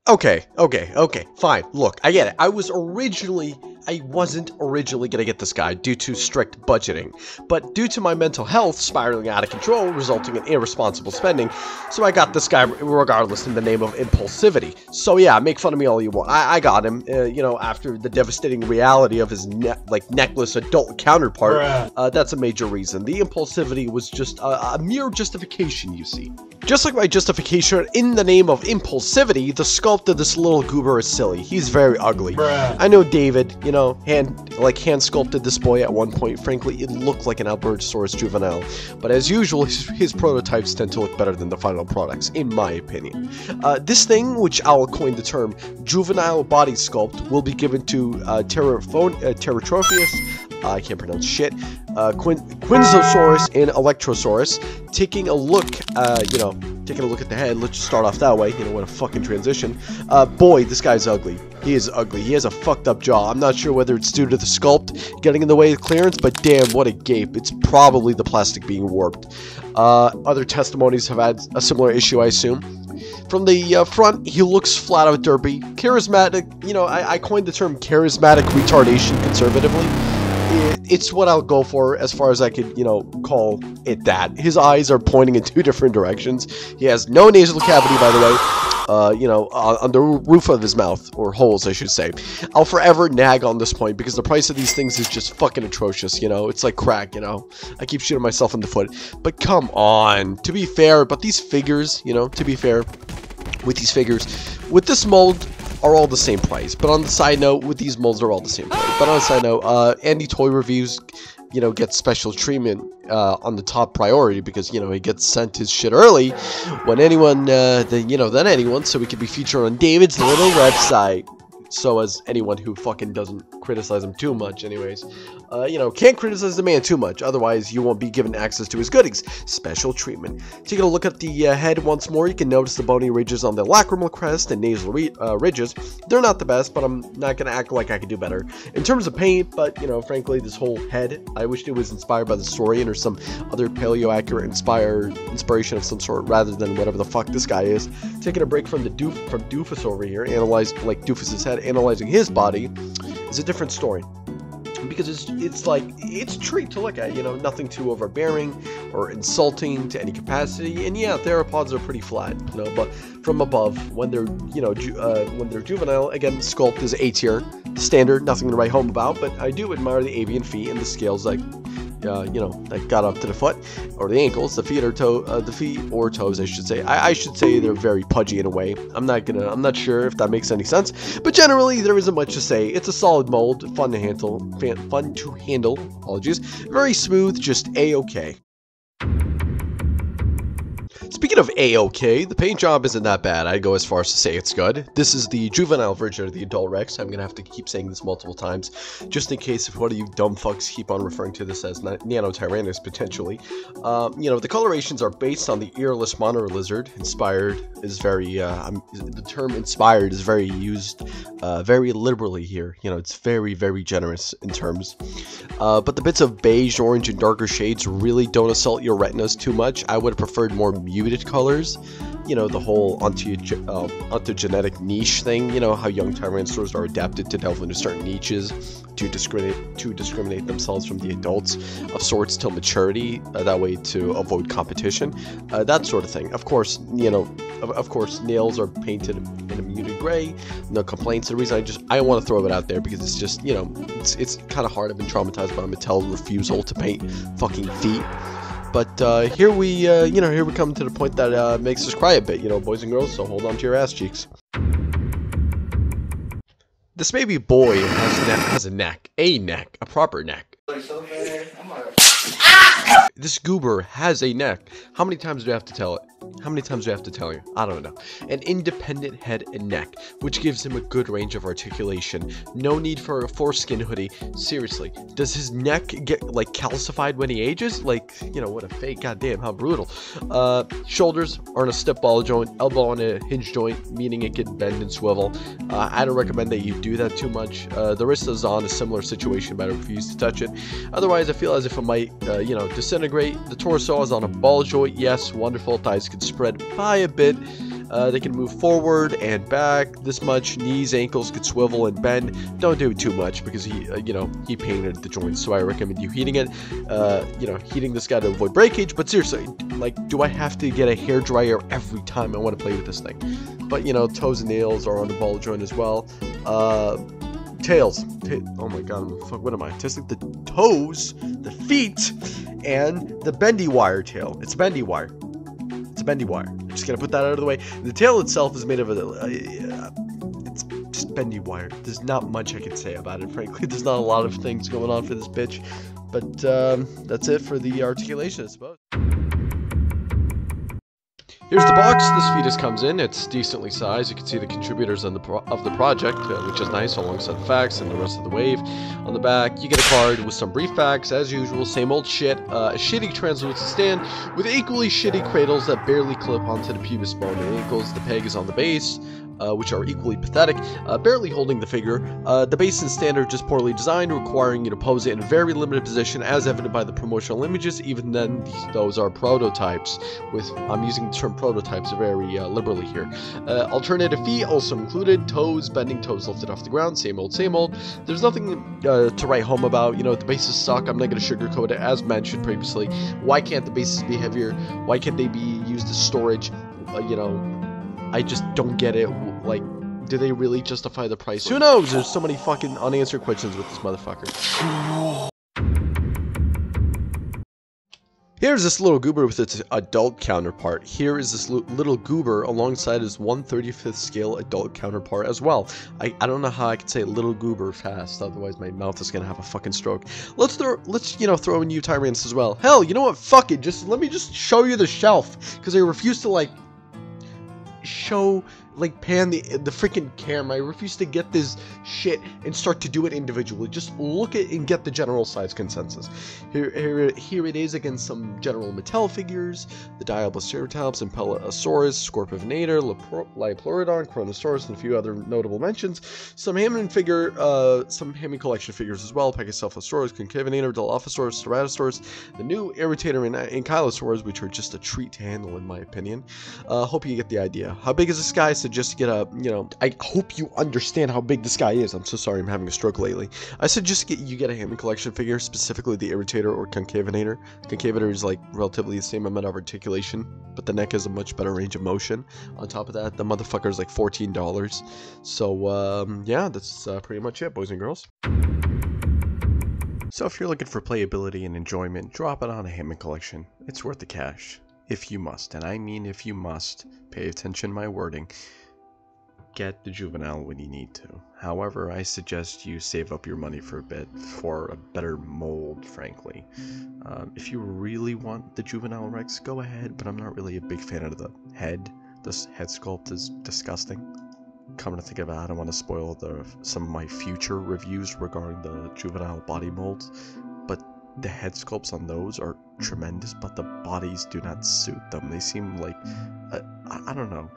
Okay, fine. Look, I get it. I wasn't originally gonna get this guy due to strict budgeting, but due to my mental health spiraling out of control, resulting in irresponsible spending, so I got this guy regardless in the name of impulsivity. So yeah, make fun of me all you want. I got him, you know, after the devastating reality of his necklace adult counterpart. That's a major reason. The impulsivity was just a mere justification, you see. Just like my justification in the name of impulsivity, the sculpt of this little goober is silly. He's very ugly. I know David, you know, hand sculpted this boy at one point. Frankly, it looked like an Albertosaurus juvenile. But as usual, his prototypes tend to look better than the final products, in my opinion. This thing, which I'll coin the term juvenile body sculpt, will be given to Teratrophius, I can't pronounce shit, Quinzosaurus and Electrosaurus. Taking a look at the head, let's just start off that way, you know, what a fucking transition. Boy, this guy's ugly. He is ugly. He has a fucked up jaw. I'm not sure whether it's due to the sculpt getting in the way of clearance, but damn, what a gape. It's probably the plastic being warped. Other testimonies have had a similar issue, I assume. From the front, he looks flat out derpy. Charismatic, you know, I coined the term charismatic retardation conservatively. It's what I'll go for as far as I could, you know, call it that. His eyes are pointing in two different directions. He has no nasal cavity, by the way, you know, on the roof of his mouth, or holes, I should say. I'll forever nag on this point because the price of these things is just fucking atrocious, you know? It's like crack, you know? I keep shooting myself in the foot. But come on, to be fair, but these figures, you know, to be fair, with these figures, with this mold, are all the same price. But on the side note, with these molds are all the same price. But on the side note, Andy Toy Reviews, you know, gets special treatment on the top priority because, you know, he gets sent his shit early when anyone, than anyone, so he can be featured on David's little website. So as anyone who fucking doesn't criticize him too much, anyways, you know, can't criticize the man too much, otherwise you won't be given access to his goodies. Special treatment. Taking a look at the head once more, you can notice the bony ridges on the lacrimal crest and nasal ridges. They're not the best, but I'm not gonna act like I could do better in terms of paint. But you know, frankly, this whole head, I wished it was inspired by the Saurian or some other paleo-accurate inspiration of some sort, rather than whatever the fuck this guy is. Taking a break from the Doofus over here, Doofus's head, analyzing his body is a different story. Because it's a treat to look at, you know, nothing too overbearing or insulting to any capacity. And yeah, theropods are pretty flat, you know, but from above, when they're, you know, when they're juvenile, again, sculpt is A tier, standard, nothing to write home about. But I do admire the avian feet and the scales, like, you know, that got up to the foot or the ankles, the feet or toes, I should say. I should say they're very pudgy in a way. I'm not sure if that makes any sense, but generally there isn't much to say. It's a solid mold, fun to handle. Apologies. Very smooth, just a-okay. Speaking of A-OK, the paint job isn't that bad. I'd go as far as to say it's good. This is the juvenile version of the adult Rex. I'm gonna have to keep saying this multiple times, just in case if one of you dumb fucks keep on referring to this as Nanotyrannus, potentially. You know, the colorations are based on the earless monitor lizard. Inspired is very, the term inspired is very used very liberally here. You know, it's very, very generous in terms. But the bits of beige, orange, and darker shades really don't assault your retinas too much. I would have preferred more muted colors, you know, the whole ontogenetic niche thing, you know, how young Tyrannosaurs are adapted to delve into certain niches to discriminate themselves from the adults of sorts till maturity, that way to avoid competition, that sort of thing. Of course, you know, of course, nails are painted in a muted gray, no complaints. The reason I want to throw it out there because it's just, you know, it's kind of hard. I've been traumatized by Mattel's refusal to paint fucking feet. But here we come to the point that makes us cry a bit, you know, boys and girls, so hold on to your ass cheeks. This baby boy has a neck, a proper neck. This goober has a neck. How many times do I have to tell it? How many times do I have to tell you? I don't know. An independent head and neck, which gives him a good range of articulation. No need for a foreskin hoodie. Seriously, does his neck get, like, calcified when he ages? Like, you know, what a fake, goddamn, how brutal. Shoulders are on a step ball joint, elbow on a hinge joint, meaning it can bend and swivel. I don't recommend that you do that too much. The wrist is on a similar situation, but I refuse to touch it. Otherwise, I feel as if it might, you know, disintegrate. The torso is on a ball joint. Yes, wonderful. Thighs can spread by a bit. They can move forward and back this much. Knees, ankles could swivel and bend. Don't do it too much because he, he painted the joints. So I recommend you heating it. Heating this guy to avoid breakage. But seriously, like, do I have to get a hairdryer every time I want to play with this thing? But, toes and nails are on the ball joint as well. Tails. Oh my god, what am I? Testing the toes, the feet, and the bendy wire tail. It's bendy wire. It's a bendy wire. I'm just gonna put that out of the way. The tail itself is made of it's just bendy wire. There's not much I can say about it, frankly. There's not a lot of things going on for this bitch. But that's it for the articulation, I suppose. Here's the box. This fetus comes in. It's decently sized. You can see the contributors of the project, which is nice, alongside the facts and the rest of the wave. On the back, you get a card with some brief facts, as usual, same old shit. A shitty translucent stand with equally shitty cradles that barely clip onto the pubis bone and ankles. The peg is on the base, which are equally pathetic, barely holding the figure. The base and stand are just poorly designed, requiring you to pose it in a very limited position, as evident by the promotional images. Even then, those are prototypes. I'm using the term prototypes very liberally here. Alternative feet also included. Toes, bending toes lifted off the ground. Same old, same old. There's nothing to write home about. The bases suck. I'm not going to sugarcoat it, as mentioned previously. Why can't the bases be heavier? Why can't they be used as storage? I just don't get it. Like, do they really justify the price? Who knows? There's so many fucking unanswered questions with this motherfucker. Here's this little goober with its adult counterpart. Here is this little goober alongside his 1/35th scale adult counterpart as well. I don't know how I can say little goober fast, otherwise my mouth is gonna have a fucking stroke. Let's throw in new tyrants as well. Hell, you know what? Fuck it. Let me just show you the shelf, because I refuse to pan the freaking camera. I refuse to get this shit and start to do it individually. Just look at and get the general size consensus. Here it is against some general Mattel figures: the Diabloceratops, Impellosaurus, Scorpionator, Liopleurodon, Chronosaurus, and a few other notable mentions. Some Hammond collection figures as well: Pachycephalosaurus, Concavenator, Dilophosaurus, Ceratosaurus, the new Irritator and Ankylosaurs, which are just a treat to handle in my opinion. Hope you get the idea. How big is this guy? So just get I hope you understand how big this guy is. I'm so sorry, I'm having a stroke lately. I said just get a Hammond collection figure, specifically the Irritator or Concavenator. Concavenator is like relatively the same amount of articulation, but the neck has a much better range of motion. On top of that, the motherfucker is like $14. So yeah, that's pretty much it, boys and girls. So if you're looking for playability and enjoyment, drop it on a Hammond collection. It's worth the cash. If you must, and I mean if you must, pay attention to my wording, get the juvenile when you need to. However, I suggest you save up your money for a bit for a better mold, frankly. If you really want the juvenile Rex, go ahead, but I'm not really a big fan of the head. This head sculpt is disgusting. Come to think of it, I don't want to spoil some of my future reviews regarding the juvenile body molds, but the head sculpts on those are tremendous, but the bodies do not suit them. They seem like, I don't know,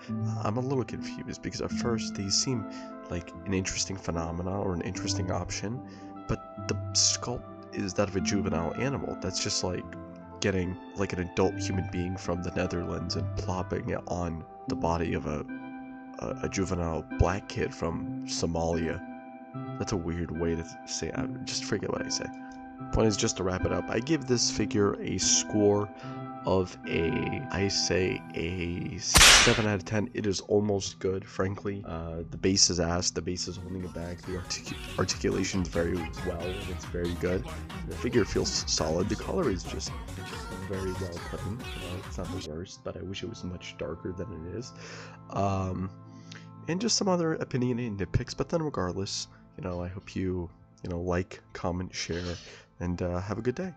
I'm a little confused, because at first they seem like an interesting phenomena or an interesting option, but the sculpt is that of a juvenile animal. That's just like getting like an adult human being from the Netherlands and plopping it on the body of a juvenile black kid from Somalia. That's a weird way to say it. Just forget what I say. Point is, just to wrap it up, I give this figure a score of I say a 7 out of 10. It is almost good, frankly. The base is ass, the base is holding it back, the articulation is very well, it's very good. The figure feels solid, the color is just very well put in. It's not the worst, but I wish it was much darker than it is. And just some other opinionated nitpicks, but then regardless, I hope you, like, comment, share, and have a good day.